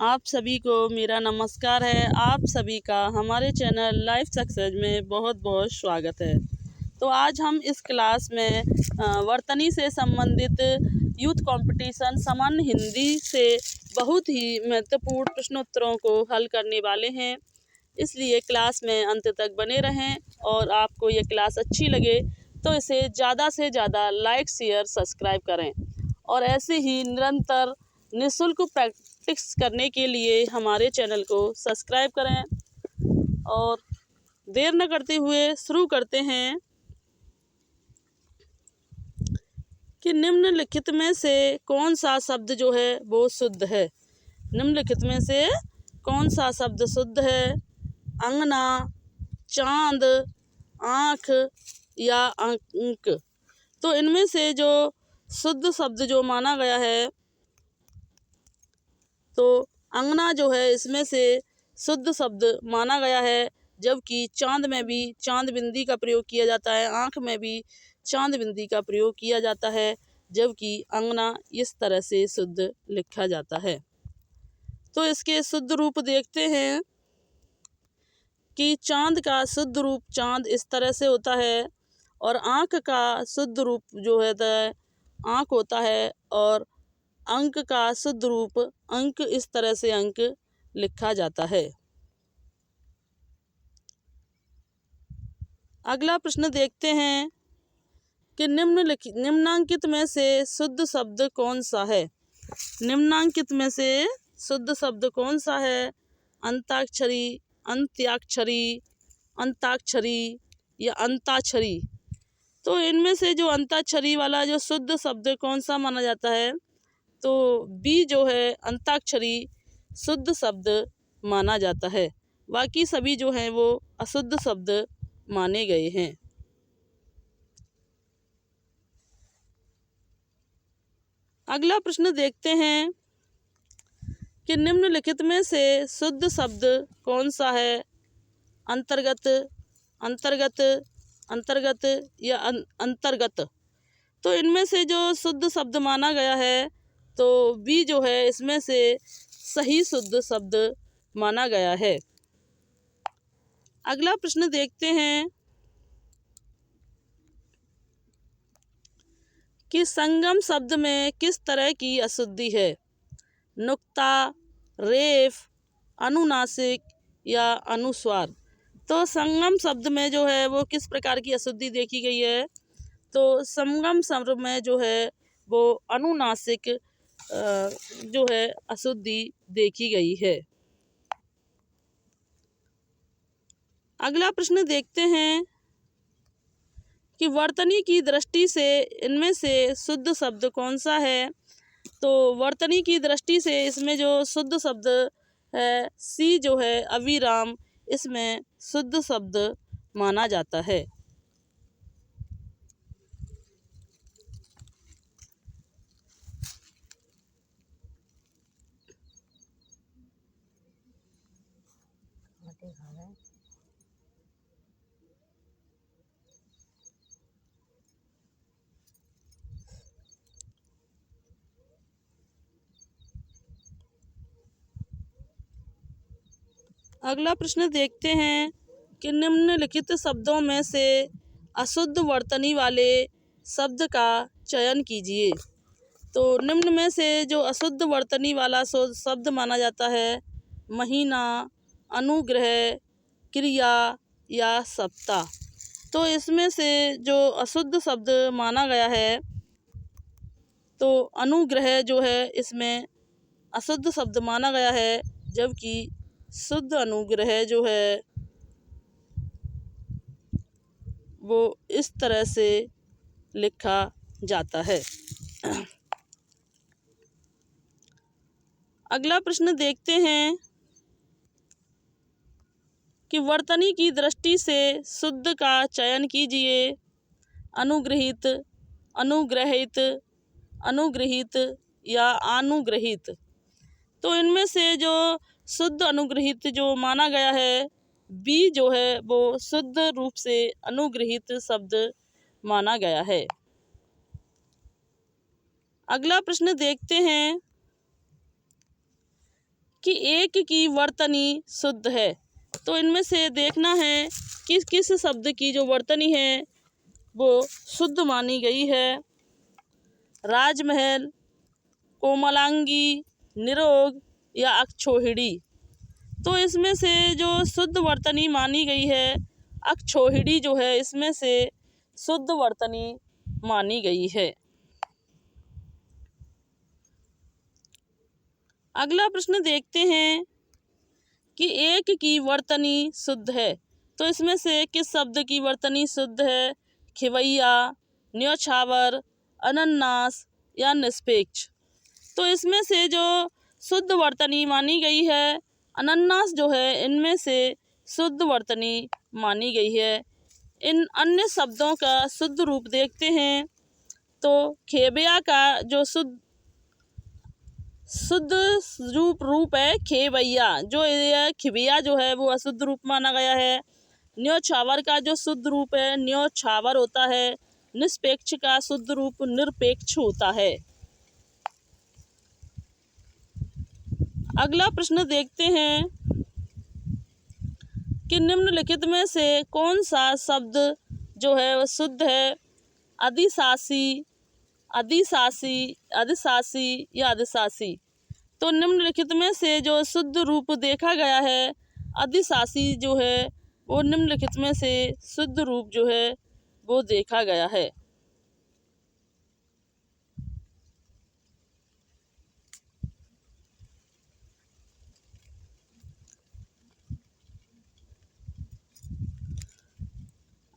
आप सभी को मेरा नमस्कार है। आप सभी का हमारे चैनल लाइफ सक्सेस में बहुत बहुत स्वागत है। तो आज हम इस क्लास में वर्तनी से संबंधित यूथ कंपटीशन सामान्य हिंदी से बहुत ही महत्वपूर्ण प्रश्नोत्तरों को हल करने वाले हैं। इसलिए क्लास में अंत तक बने रहें और आपको ये क्लास अच्छी लगे तो इसे ज़्यादा से ज़्यादा लाइक शेयर सब्सक्राइब करें और ऐसे ही निरंतर निःशुल्क प्रैक्टिस करने के लिए हमारे चैनल को सब्सक्राइब करें। और देर न करते हुए शुरू करते हैं कि निम्नलिखित में से कौन सा शब्द जो है वो शुद्ध है। निम्नलिखित में से कौन सा शब्द शुद्ध है? अंगना, चांद, आँख या अंक। तो इनमें से जो शुद्ध शब्द जो माना गया है तो अंगना जो है इसमें से शुद्ध शब्द माना गया है, जबकि चांद में भी चांद बिंदी का प्रयोग किया जाता है, आँख में भी चांद बिंदी का प्रयोग किया जाता है, जबकि अंगना इस तरह से शुद्ध लिखा जाता है। तो इसके शुद्ध रूप देखते हैं कि चांद का शुद्ध रूप चांद इस तरह से होता है और आँख का शुद्ध रूप जो है आँख होता है और अंक का शुद्ध रूप अंक इस तरह से अंक लिखा जाता है। अगला प्रश्न देखते हैं कि निम्नांकित में से शुद्ध शब्द कौन सा है। निम्नांकित में से शुद्ध शब्द कौन सा है? अंताक्षरी, अंत्याक्षरी, अंताक्षरी या अंताक्षरी। तो इनमें से जो अंताक्षरी वाला जो शुद्ध शब्द कौन सा माना जाता है? तो बी जो है अंताक्षरी शुद्ध शब्द माना जाता है। बाकी सभी जो हैं वो अशुद्ध शब्द माने गए हैं। अगला प्रश्न देखते हैं कि निम्नलिखित में से शुद्ध शब्द कौन सा है? अंतर्गत, अंतर्गत, अंतर्गत या अंतर्गत। तो इनमें से जो शुद्ध शब्द माना गया है तो बी जो है इसमें से सही शुद्ध शब्द माना गया है। अगला प्रश्न देखते हैं कि संगम शब्द में किस तरह की अशुद्धि है? नुक्ता, रेफ, अनुनासिक या अनुस्वार। तो संगम शब्द में जो है वो किस प्रकार की अशुद्धि देखी गई है? तो संगम शब्द में जो है वो अनुनासिक जो है अशुद्धि देखी गई है। अगला प्रश्न देखते हैं कि वर्तनी की दृष्टि से इनमें से शुद्ध शब्द कौन सा है? तो वर्तनी की दृष्टि से इसमें जो शुद्ध शब्द है सी जो है अविराम इसमें शुद्ध शब्द माना जाता है। अगला प्रश्न देखते हैं कि निम्नलिखित शब्दों में से अशुद्ध वर्तनी वाले शब्द का चयन कीजिए। तो निम्न में से जो अशुद्ध वर्तनी वाला शब्द माना जाता है महीना, अनुग्रह, क्रिया या सप्ताह। तो इसमें से जो अशुद्ध शब्द माना गया है तो अनुग्रह जो है इसमें अशुद्ध शब्द माना गया है, जबकि शुद्ध अनुग्रह जो है वो इस तरह से लिखा जाता है। अगला प्रश्न देखते हैं कि वर्तनी की दृष्टि से शुद्ध का चयन कीजिए। अनुग्रहित, अनुग्रहित, अनुग्रहित या अनुग्रहित। तो इनमें से जो शुद्ध अनुग्रहित जो माना गया है बी जो है वो शुद्ध रूप से अनुग्रहित शब्द माना गया है। अगला प्रश्न देखते हैं कि एक की वर्तनी शुद्ध है। तो इनमें से देखना है कि किस शब्द की जो वर्तनी है वो शुद्ध मानी गई है। राजमहल, कोमलांगी, निरोग या अक्षोहिणी। तो इसमें से जो शुद्ध वर्तनी मानी गई है अक्षोहिणी जो है इसमें से शुद्ध वर्तनी मानी गई है। अगला प्रश्न देखते हैं कि एक की वर्तनी शुद्ध है। तो इसमें से किस शब्द की वर्तनी शुद्ध है? खिवैया, न्योछावर, अनन्नास या निष्पेक्ष। तो इसमें से जो शुद्ध वर्तनी मानी गई है अनन्नास जो है इनमें से शुद्ध वर्तनी मानी गई है। इन अन्य शब्दों का शुद्ध रूप देखते हैं तो खेबया का जो शुद्ध रूप है खेबैया, जो ये खिबिया जो है वो अशुद्ध रूप माना गया है। न्योछावर का जो शुद्ध रूप है न्योछावर होता है। निष्पेक्ष का शुद्ध रूप निरपेक्ष होता है। अगला प्रश्न देखते हैं कि निम्नलिखित में से कौन सा शब्द जो है वो शुद्ध है? अधिशासी, अधिशासी, अधिशासी या अधिशासी। तो निम्नलिखित में से जो शुद्ध रूप देखा गया है अधिशासी जो है वो निम्नलिखित में से शुद्ध रूप जो है वो देखा गया है।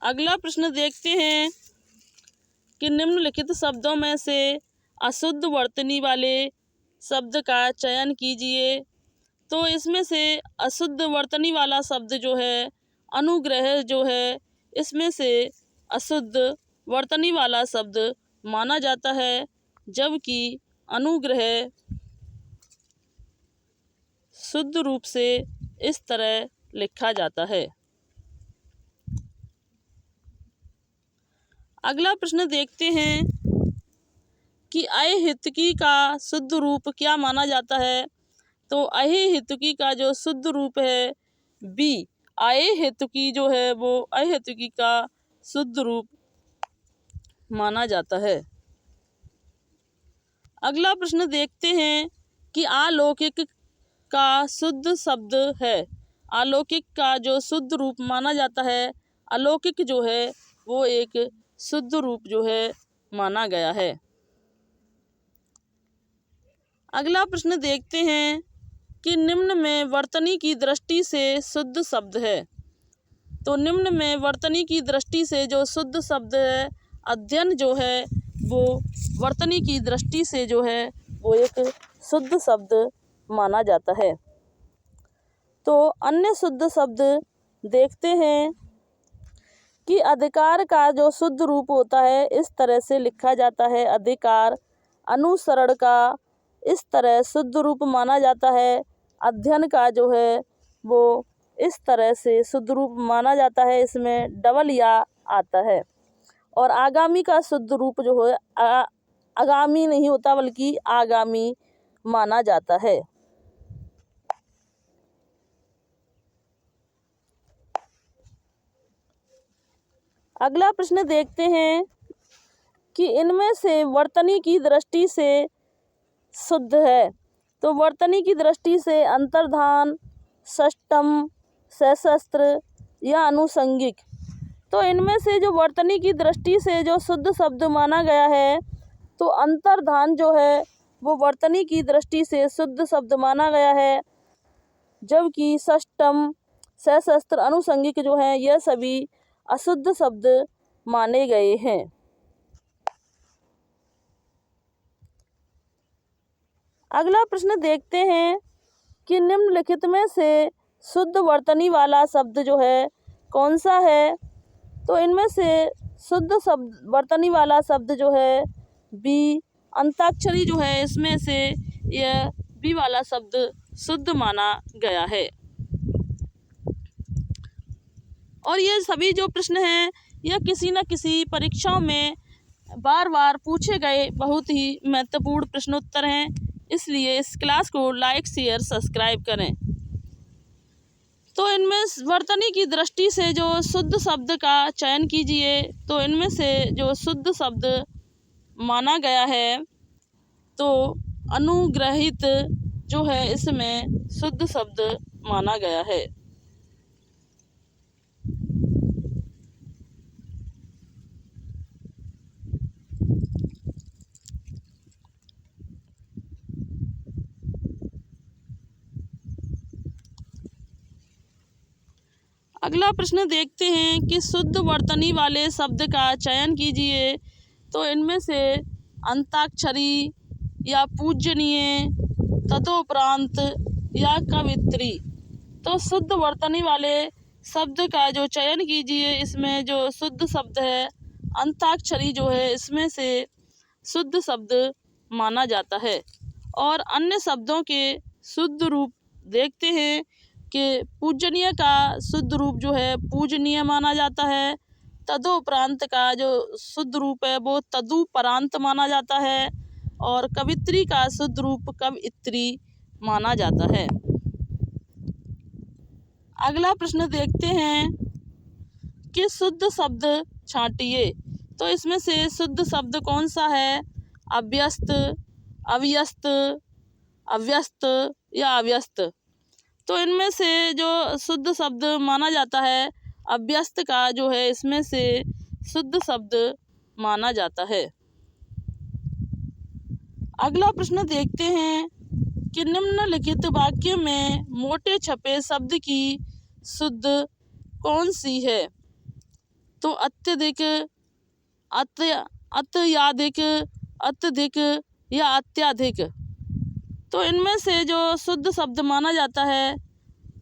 अगला प्रश्न देखते हैं कि निम्नलिखित शब्दों में से अशुद्ध वर्तनी वाले शब्द का चयन कीजिए। तो इसमें से अशुद्ध वर्तनी वाला शब्द जो है अनुग्रह जो है इसमें से अशुद्ध वर्तनी वाला शब्द माना जाता है, जबकि अनुग्रह शुद्ध रूप से इस तरह लिखा जाता है। अगला प्रश्न देखते हैं कि अहेतुकी का शुद्ध रूप क्या माना जाता है? तो अहेतुकी का जो शुद्ध रूप है बी, अहेतुकी जो है वो अहेतुकी का शुद्ध रूप माना जाता है। अगला प्रश्न देखते हैं कि अलौकिक का शुद्ध शब्द है। अलौकिक का जो शुद्ध रूप माना जाता है अलौकिक जो है वो एक शुद्ध रूप जो है माना गया है। अगला प्रश्न देखते हैं कि निम्न में वर्तनी की दृष्टि से शुद्ध शब्द है। तो निम्न में वर्तनी की दृष्टि से जो शुद्ध शब्द है अध्ययन जो है वो वर्तनी की दृष्टि से जो है वो एक शुद्ध शब्द माना जाता है। तो अन्य शुद्ध शब्द देखते हैं कि अधिकार का जो शुद्ध रूप होता है इस तरह से लिखा जाता है अधिकार। अनुसरण का इस तरह शुद्ध रूप माना जाता है। अध्ययन का जो है वो इस तरह से शुद्ध रूप माना जाता है, इसमें डबल या आता है। और आगामी का शुद्ध रूप जो है आगामी नहीं होता बल्कि आगामी माना जाता है। अगला प्रश्न देखते हैं कि इनमें से वर्तनी की दृष्टि से शुद्ध है। तो वर्तनी की दृष्टि से अंतर्धान, षष्टम, सशस्त्र या अनुषंगिक। तो इनमें से जो वर्तनी की दृष्टि से जो शुद्ध शब्द माना गया है तो अंतर्धान जो है वो वर्तनी की दृष्टि से शुद्ध शब्द माना गया है, जबकि षष्टम, सशस्त्र, अनुषंगिक जो हैं यह सभी अशुद्ध शब्द माने गए हैं। अगला प्रश्न देखते हैं कि निम्नलिखित में से शुद्ध वर्तनी वाला शब्द जो है कौन सा है? तो इनमें से शुद्ध शब्द वर्तनी वाला शब्द जो है बी, अंताक्षरी जो है इसमें से यह बी वाला शब्द शुद्ध माना गया है। और ये सभी जो प्रश्न हैं यह किसी न किसी परीक्षाओं में बार बार पूछे गए बहुत ही महत्वपूर्ण प्रश्नोत्तर हैं। इसलिए इस क्लास को लाइक शेयर सब्सक्राइब करें। तो इनमें वर्तनी की दृष्टि से जो शुद्ध शब्द का चयन कीजिए। तो इनमें से जो शुद्ध शब्द माना गया है तो अनुग्रहित जो है इसमें शुद्ध शब्द माना गया है। अगला प्रश्न देखते हैं कि शुद्ध वर्तनी वाले शब्द का चयन कीजिए। तो इनमें से अंताक्षरी या पूजनीय, तदोपरांत या कवित्री। तो शुद्ध वर्तनी वाले शब्द का जो चयन कीजिए। इसमें जो शुद्ध शब्द है अंताक्षरी जो है इसमें से शुद्ध शब्द माना जाता है। और अन्य शब्दों के शुद्ध रूप देखते हैं कि पूजनीय का शुद्ध रूप जो है पूजनीय माना जाता है। तदोपरांत का जो शुद्ध रूप है वो तदुपरांत माना जाता है। और कवित्री का शुद्ध रूप कवित्री माना जाता है। अगला प्रश्न देखते हैं कि शुद्ध शब्द छांटिए। तो इसमें से शुद्ध शब्द कौन सा है? अव्यस्त, अव्यस्त, अव्यस्त या अव्यस्त। तो इनमें से जो शुद्ध शब्द माना जाता है अव्यस्त का जो है इसमें से शुद्ध शब्द माना जाता है। अगला प्रश्न देखते हैं कि निम्नलिखित वाक्य में मोटे छपे शब्द की शुद्ध कौन सी है? तो अत्यधिक, अत्यधिक, अत्यधिक या अत्याधिक। तो इनमें से जो शुद्ध शब्द माना जाता है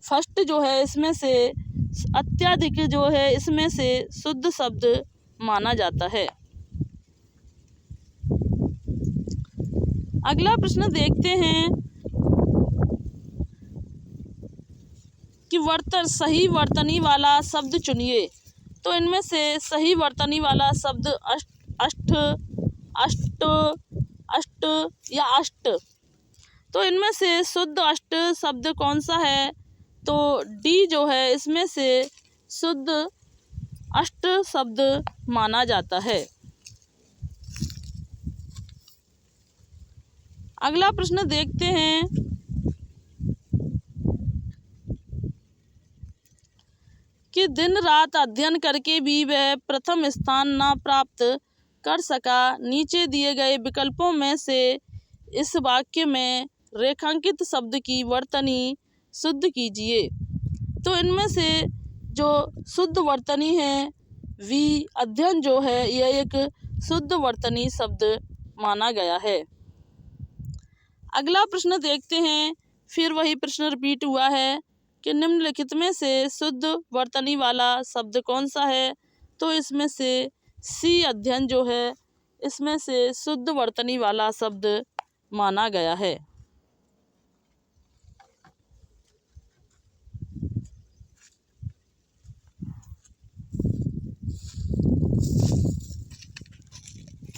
फर्स्ट जो है इसमें से अत्याधिक जो है इसमें से शुद्ध शब्द माना जाता है। अगला प्रश्न देखते हैं कि सही वर्तनी वाला शब्द चुनिए। तो इनमें से सही वर्तनी वाला शब्द अष्ट, अष्ट, अष्ट या अष्ट। तो इनमें से शुद्ध अष्ट शब्द कौन सा है? तो डी जो है इसमें से शुद्ध अष्ट शब्द माना जाता है। अगला प्रश्न देखते हैं कि दिन रात अध्ययन करके भी वह प्रथम स्थान न प्राप्त कर सका। नीचे दिए गए विकल्पों में से इस वाक्य में रेखांकित शब्द की वर्तनी शुद्ध कीजिए। तो इनमें से जो शुद्ध वर्तनी है वी अध्ययन जो है यह एक शुद्ध वर्तनी शब्द माना गया है। अगला प्रश्न देखते हैं, फिर वही प्रश्न रिपीट हुआ है कि निम्नलिखित में से शुद्ध वर्तनी वाला शब्द कौन सा है? तो इसमें से सी अध्ययन जो है इसमें से शुद्ध वर्तनी वाला शब्द माना गया है।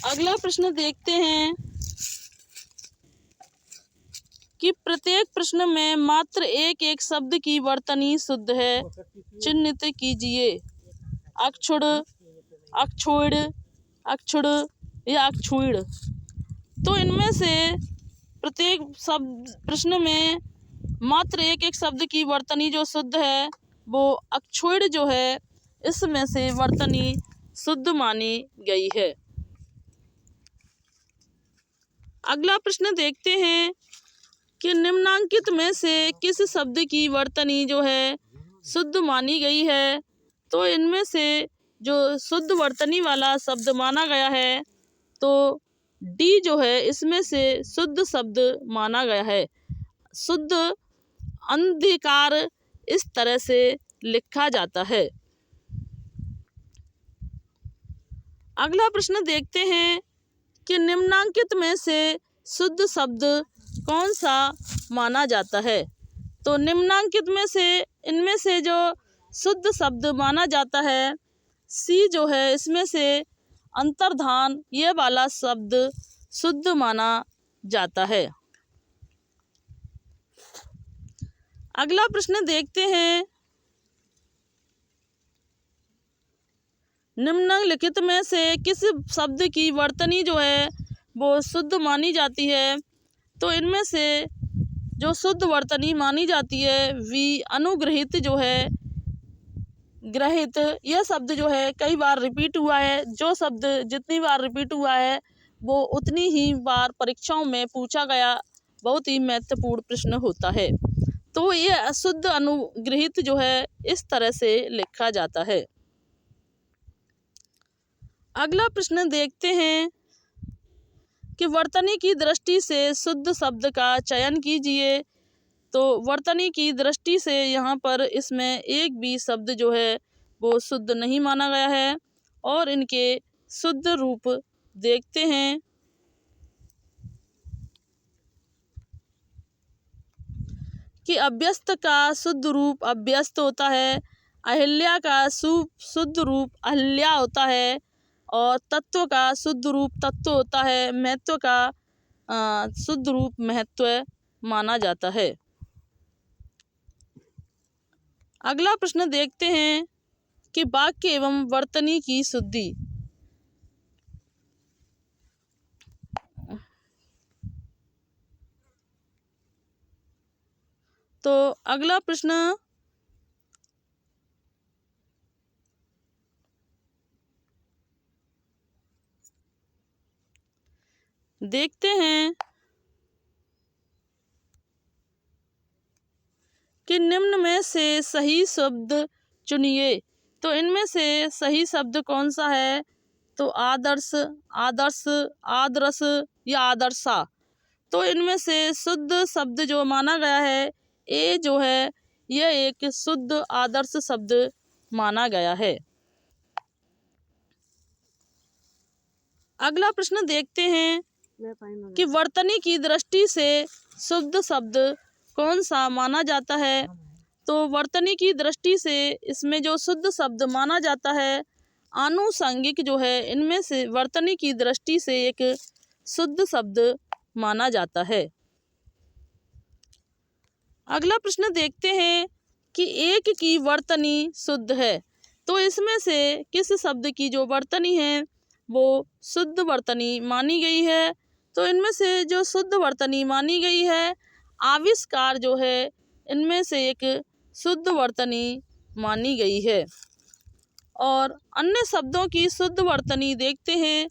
अगला प्रश्न देखते हैं कि प्रत्येक प्रश्न में मात्र एक एक शब्द की वर्तनी शुद्ध है, चिन्हित कीजिए। अक्षुण, अक्षुण, अक्षुण या अक्षुण। तो इनमें से प्रत्येक शब्द प्रश्न में मात्र एक एक शब्द की वर्तनी जो शुद्ध है वो अक्षुण जो है इसमें से वर्तनी शुद्ध मानी गई है। अगला प्रश्न देखते हैं कि निम्नांकित में से किस शब्द की वर्तनी जो है शुद्ध मानी गई है? तो इनमें से जो शुद्ध वर्तनी वाला शब्द माना गया है तो डी जो है इसमें से शुद्ध शब्द माना गया है। शुद्ध अंधकार इस तरह से लिखा जाता है। अगला प्रश्न देखते हैं कि निम्नांकित में से शुद्ध शब्द कौन सा माना जाता है? तो निम्नांकित में से इनमें से जो शुद्ध शब्द माना जाता है सी जो है इसमें से अंतर्धान ये वाला शब्द शुद्ध माना जाता है। अगला प्रश्न देखते हैं, निम्नलिखित में से किस शब्द की वर्तनी जो है वो शुद्ध मानी जाती है। तो इनमें से जो शुद्ध वर्तनी मानी जाती है वी अनुग्रहित जो है ग्रहित, यह शब्द जो है कई बार रिपीट हुआ है। जो शब्द जितनी बार रिपीट हुआ है वो उतनी ही बार परीक्षाओं में पूछा गया बहुत ही महत्वपूर्ण प्रश्न होता है। तो ये अशुद्ध अनुग्रहित जो है इस तरह से लिखा जाता है। अगला प्रश्न देखते हैं कि वर्तनी की दृष्टि से शुद्ध शब्द का चयन कीजिए। तो वर्तनी की दृष्टि से यहाँ पर इसमें एक भी शब्द जो है वो शुद्ध नहीं माना गया है और इनके शुद्ध रूप देखते हैं कि अभ्यस्त का शुद्ध रूप अभ्यस्त होता है, अहिल्या का शुद्ध रूप अहिल्या होता है और तत्व का शुद्ध रूप तत्व होता है, महत्व का शुद्ध रूप महत्व माना जाता है। अगला प्रश्न देखते हैं कि वाक्य एवं वर्तनी की शुद्धि। तो अगला प्रश्न देखते हैं कि निम्न में से सही शब्द चुनिए। तो इनमें से सही शब्द कौन सा है। तो आदर्श, आदर्श, आदर्श या आदर्शा। तो इनमें से शुद्ध शब्द जो माना गया है ए जो है यह एक शुद्ध आदर्श शब्द माना गया है। अगला प्रश्न देखते हैं कि वर्तनी की दृष्टि से शुद्ध शब्द कौन सा माना जाता है। तो वर्तनी की दृष्टि से इसमें जो शुद्ध शब्द माना जाता है आनुषंगिक जो है इनमें से वर्तनी की दृष्टि से एक शुद्ध शब्द माना जाता है। अगला प्रश्न देखते हैं कि एक की वर्तनी शुद्ध है। तो इसमें से किस शब्द की जो वर्तनी है वो शुद्ध वर्तनी मानी गई है। तो इनमें से जो शुद्ध वर्तनी मानी गई है आविष्कार जो है इनमें से एक शुद्ध वर्तनी मानी गई है। और अन्य शब्दों की शुद्ध वर्तनी देखते हैं।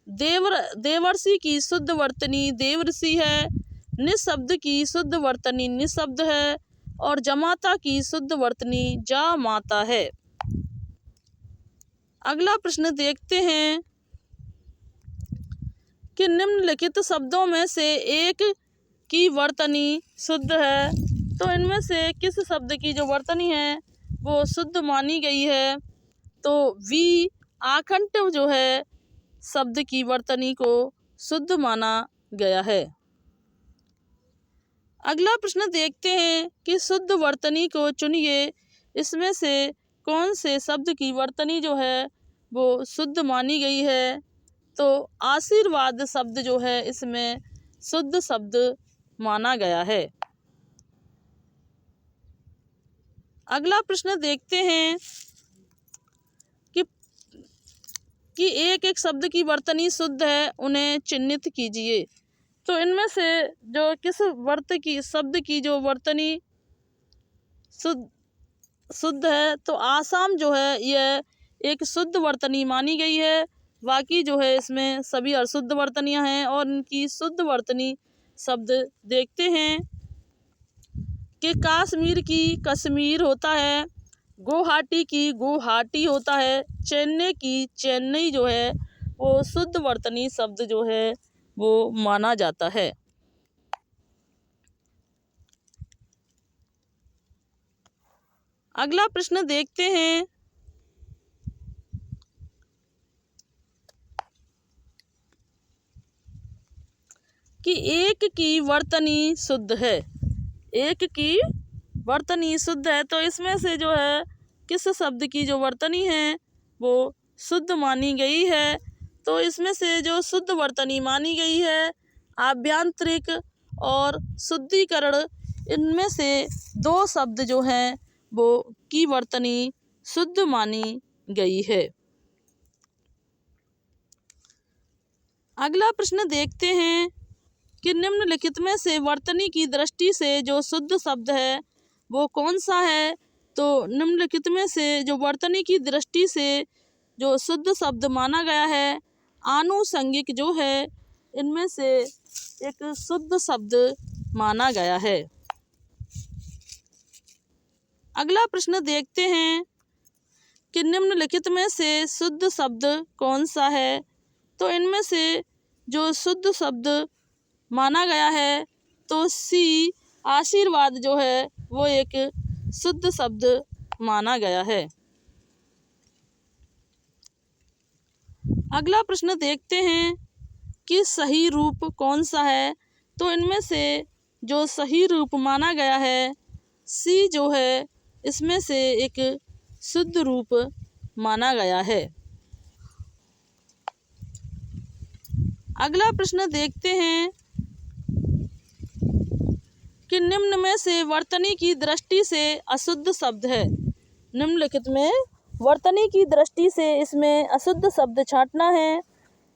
देवर्षि की शुद्ध वर्तनी देवर्षि है, निःशब्द की शुद्ध वर्तनी निःशब्द है और जमाता की शुद्ध वर्तनी जामाता है। अगला प्रश्न देखते हैं कि निम्नलिखित शब्दों में से एक की वर्तनी शुद्ध है। तो इनमें से किस शब्द की जो वर्तनी है वो शुद्ध मानी गई है। तो वी आखंड जो है शब्द की वर्तनी को शुद्ध माना गया है। अगला प्रश्न देखते हैं कि शुद्ध वर्तनी को चुनिए। इसमें से कौन से शब्द की वर्तनी जो है वो शुद्ध मानी गई है। तो आशीर्वाद शब्द जो है इसमें शुद्ध शब्द माना गया है। अगला प्रश्न देखते हैं कि एक एक शब्द की वर्तनी शुद्ध है उन्हें चिन्हित कीजिए। तो इनमें से जो किस शब्द की जो वर्तनी शुद्ध है तो आसाम जो है यह एक शुद्ध वर्तनी मानी गई है। बाकी जो है इसमें सभी अशुद्ध वर्तनियां हैं और इनकी शुद्ध वर्तनी शब्द देखते हैं कि काश्मीर की कश्मीर होता है, गुवाहाटी की गुवाहाटी होता है, चेन्नई की चेन्नई जो है वो शुद्ध वर्तनी शब्द जो है वो माना जाता है। अगला प्रश्न देखते हैं कि एक की वर्तनी शुद्ध है। एक की वर्तनी शुद्ध है तो इसमें से जो है किस शब्द की जो वर्तनी है वो शुद्ध मानी गई है। तो इसमें से जो शुद्ध वर्तनी मानी गई है आभ्यंतरिक और शुद्धिकरण इनमें से दो शब्द जो हैं वो की वर्तनी शुद्ध मानी गई है। अगला प्रश्न देखते हैं कि निम्नलिखित में से वर्तनी की दृष्टि से जो शुद्ध शब्द है वो कौन सा है। तो निम्नलिखित में से जो वर्तनी की दृष्टि से जो शुद्ध शब्द माना गया है, आनुषंगिक जो है, इनमें से एक शुद्ध शब्द माना गया है। अगला प्रश्न देखते हैं कि निम्नलिखित में से शुद्ध शब्द कौन सा है। तो इनमें से जो शुद्ध शब्द माना गया है तो सी आशीर्वाद जो है वो एक शुद्ध शब्द माना गया है। अगला प्रश्न देखते हैं कि सही रूप कौन सा है। तो इनमें से जो सही रूप माना गया है सी जो है, इसमें से एक शुद्ध रूप माना गया है। अगला प्रश्न देखते हैं कि निम्न में से वर्तनी की दृष्टि से अशुद्ध शब्द है। निम्नलिखित में वर्तनी की दृष्टि से इसमें अशुद्ध शब्द छांटना है।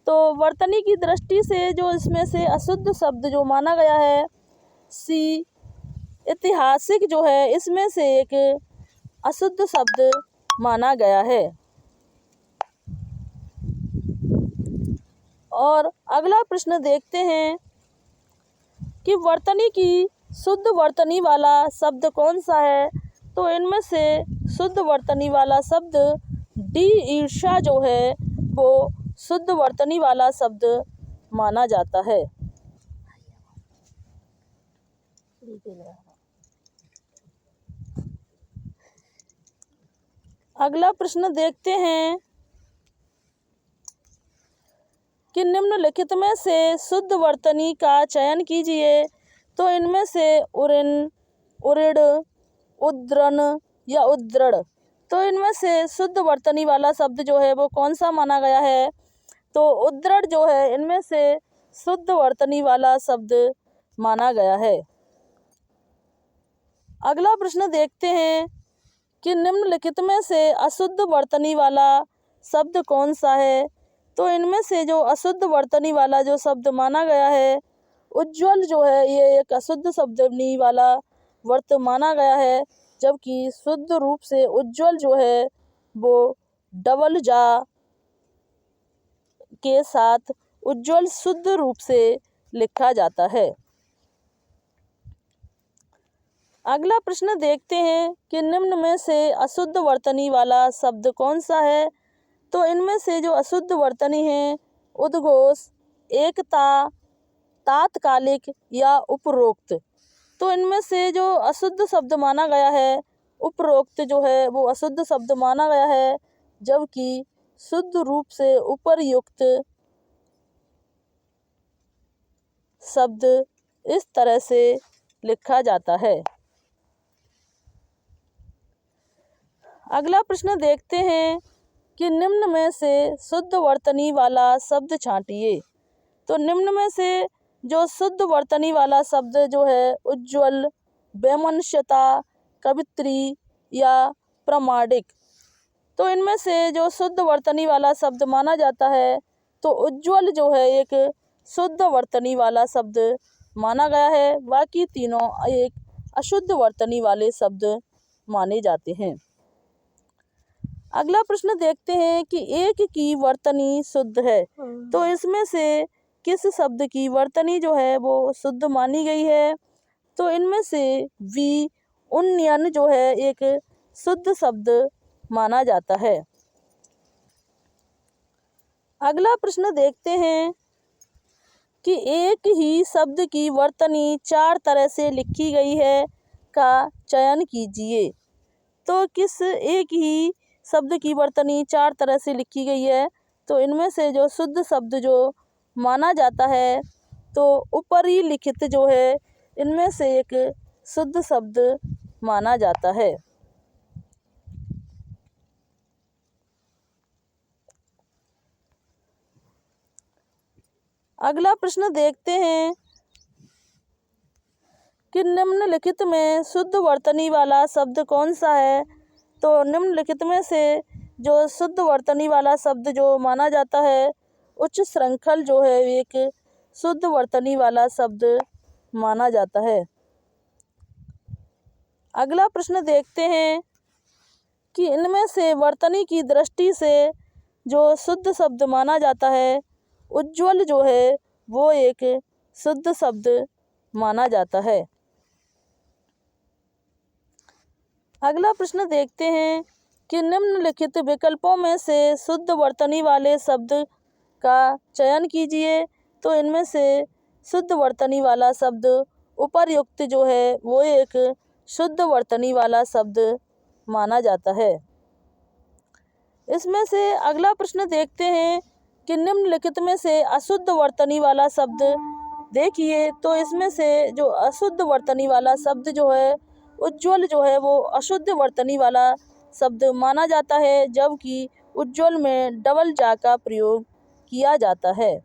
तो वर्तनी की दृष्टि से जो इसमें से अशुद्ध शब्द जो माना गया है सी ऐतिहासिक जो है, इसमें से एक अशुद्ध शब्द माना गया है। और अगला प्रश्न देखते हैं कि वर्तनी की शुद्ध वर्तनी वाला शब्द कौन सा है। तो इनमें से शुद्ध वर्तनी वाला शब्द डी ईर्ष्या जो है वो शुद्ध वर्तनी वाला शब्द माना जाता है। अगला प्रश्न देखते हैं कि निम्नलिखित में से शुद्ध वर्तनी का चयन कीजिए। तो इनमें से उऋण, उऋण, उद्रण या उद्दृढ़, तो इनमें से शुद्ध वर्तनी वाला शब्द जो है वो कौन सा माना गया है। तो उद्दृढ़ जो है, इनमें से शुद्ध वर्तनी वाला शब्द माना गया है। अगला प्रश्न देखते हैं कि निम्नलिखित में से अशुद्ध वर्तनी वाला शब्द कौन सा है। तो इनमें से जो अशुद्ध वर्तनी वाला जो शब्द माना गया है उज्ज्वल जो है, ये एक अशुद्ध शब्दनी वाला वर्त माना गया है। जबकि शुद्ध रूप से उज्ज्वल जो है वो डबल जा के साथ उज्ज्वल शुद्ध रूप से लिखा जाता है। अगला प्रश्न देखते हैं कि निम्न में से अशुद्ध वर्तनी वाला शब्द कौन सा है। तो इनमें से जो अशुद्ध वर्तनी है उद्घोष, एकता, तात्कालिक या उपरोक्त, तो इनमें से जो अशुद्ध शब्द माना गया है उपरोक्त जो है वो अशुद्ध शब्द माना गया है। जबकि शुद्ध रूप से उपर्युक्त शब्द इस तरह से लिखा जाता है। अगला प्रश्न देखते हैं कि निम्न में से शुद्ध वर्तनी वाला शब्द छांटिए। तो निम्न में से जो शुद्ध वर्तनी वाला शब्द जो है उज्ज्वल, वैमनस्यता, कवित्री या प्रामाणिक, तो इनमें से जो शुद्ध वर्तनी वाला शब्द माना जाता है तो उज्ज्वल जो है एक शुद्ध वर्तनी वाला शब्द माना गया है। बाकी तीनों एक अशुद्ध वर्तनी वाले शब्द माने जाते हैं। अगला प्रश्न देखते हैं कि एक की वर्तनी शुद्ध है। तो इसमें से किस शब्द की वर्तनी जो है वो शुद्ध मानी गई है। तो इनमें से वी उन्नयन जो है एक शुद्ध शब्द माना जाता है। अगला प्रश्न देखते हैं कि एक ही शब्द की वर्तनी 4 तरह से लिखी गई है का चयन कीजिए। तो किस एक ही शब्द की वर्तनी 4 तरह से लिखी गई है। तो इनमें से जो शुद्ध शब्द जो माना जाता है तो ऊपरी लिखित जो है, इनमें से एक शुद्ध शब्द माना जाता है। अगला प्रश्न देखते हैं कि निम्नलिखित में शुद्ध वर्तनी वाला शब्द कौन सा है। तो निम्नलिखित में से जो शुद्ध वर्तनी वाला शब्द जो माना जाता है, उच्च श्रृंखल जो है एक शुद्ध वर्तनी वाला शब्द माना जाता है। अगला प्रश्न देखते हैं कि इनमें से वर्तनी की दृष्टि से जो शुद्ध शब्द माना जाता है, उज्ज्वल जो है वो एक शुद्ध शब्द माना जाता है। अगला प्रश्न देखते हैं कि निम्नलिखित विकल्पों में से शुद्ध वर्तनी वाले शब्द का चयन कीजिए। तो इनमें से शुद्ध वर्तनी वाला शब्द उपर्युक्त जो है वो एक शुद्ध वर्तनी वाला शब्द माना जाता है। इसमें से अगला प्रश्न देखते हैं कि निम्नलिखित में से अशुद्ध वर्तनी वाला शब्द देखिए। तो इसमें से जो अशुद्ध वर्तनी वाला शब्द जो है, उज्ज्वल जो है वो अशुद्ध वर्तनी वाला शब्द माना जाता है, जबकि उज्ज्वल में डबल जा का प्रयोग किया जाता है।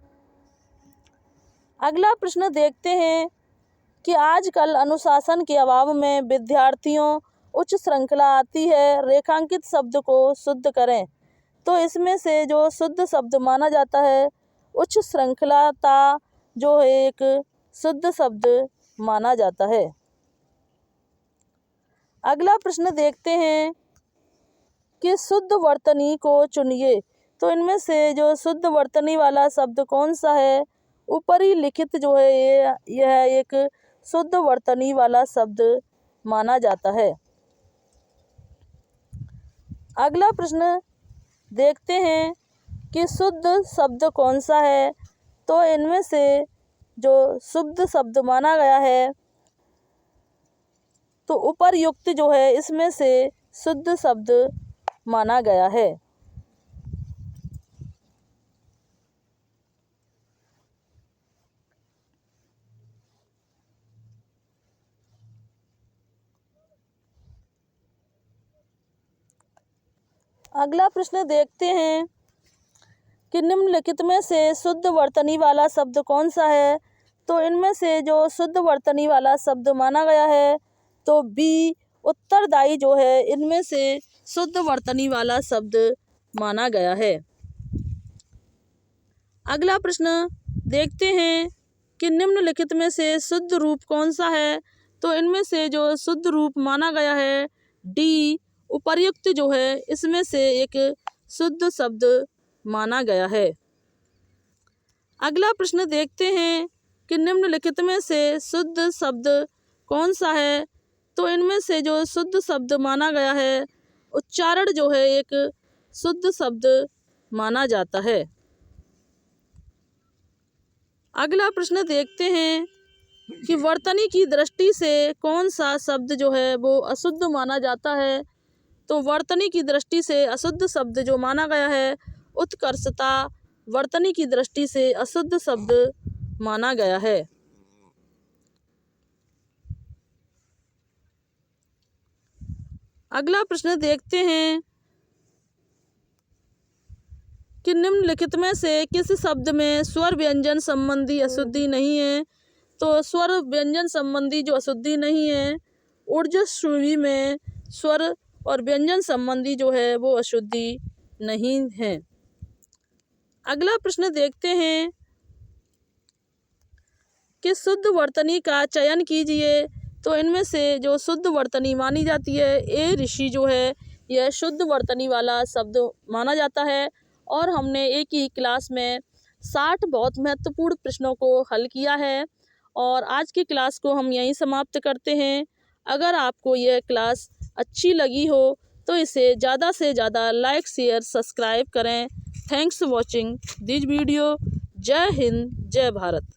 अगला प्रश्न देखते हैं कि आजकल अनुशासन के अभाव में विद्यार्थियों उच्च श्रृंखला आती है, रेखांकित शब्द को शुद्ध करें। तो इसमें से जो शुद्ध शब्द माना जाता है, उच्च श्रृंखलाता जो है एक शुद्ध शब्द माना जाता है। अगला प्रश्न देखते हैं कि शुद्ध वर्तनी को चुनिए। तो इनमें से जो शुद्ध वर्तनी वाला शब्द कौन सा है, ऊपरी लिखित जो है यह एक शुद्ध वर्तनी वाला शब्द माना जाता है। अगला प्रश्न देखते हैं कि शुद्ध शब्द कौन सा है। तो इनमें से जो शुद्ध शब्द माना गया है, तो उपर्युक्त जो है इसमें से शुद्ध शब्द माना गया है। अगला प्रश्न देखते हैं कि निम्नलिखित में से शुद्ध वर्तनी वाला शब्द कौन सा है। तो इनमें से जो शुद्ध वर्तनी वाला शब्द माना गया है, तो बी उत्तरदायी जो है इनमें से शुद्ध वर्तनी वाला शब्द माना गया है। अगला प्रश्न देखते हैं कि निम्नलिखित में से शुद्ध रूप कौन सा है। तो इनमें से जो शुद्ध रूप माना गया है, डी उपर्युक्त जो है इसमें से एक शुद्ध शब्द माना गया है। अगला प्रश्न देखते हैं कि निम्नलिखित में से शुद्ध शब्द कौन सा है। तो इनमें से जो शुद्ध शब्द माना गया है, उच्चारण जो है एक शुद्ध शब्द माना जाता है। अगला प्रश्न देखते हैं कि वर्तनी की दृष्टि से कौन सा शब्द जो है वो अशुद्ध माना जाता है। तो वर्तनी की दृष्टि से अशुद्ध शब्द जो माना गया है, उत्कर्षता वर्तनी की दृष्टि से अशुद्ध शब्द माना गया है। अगला प्रश्न देखते हैं कि निम्नलिखित में से किस शब्द में स्वर व्यंजन संबंधी अशुद्धि नहीं है। तो स्वर व्यंजन संबंधी जो अशुद्धि नहीं है, ऊर्जस्वी में स्वर और व्यंजन संबंधी जो है वो अशुद्धि नहीं है। अगला प्रश्न देखते हैं कि शुद्ध वर्तनी का चयन कीजिए। तो इनमें से जो शुद्ध वर्तनी मानी जाती है, ए ऋषि जो है यह शुद्ध वर्तनी वाला शब्द माना जाता है। और हमने एक ही क्लास में 60 बहुत महत्वपूर्ण प्रश्नों को हल किया है और आज की क्लास को हम यहीं समाप्त करते हैं। अगर आपको यह क्लास अच्छी लगी हो तो इसे ज़्यादा से ज़्यादा लाइक, शेयर, सब्सक्राइब करें। Thanks for watching this video. जय हिंद, जय भारत।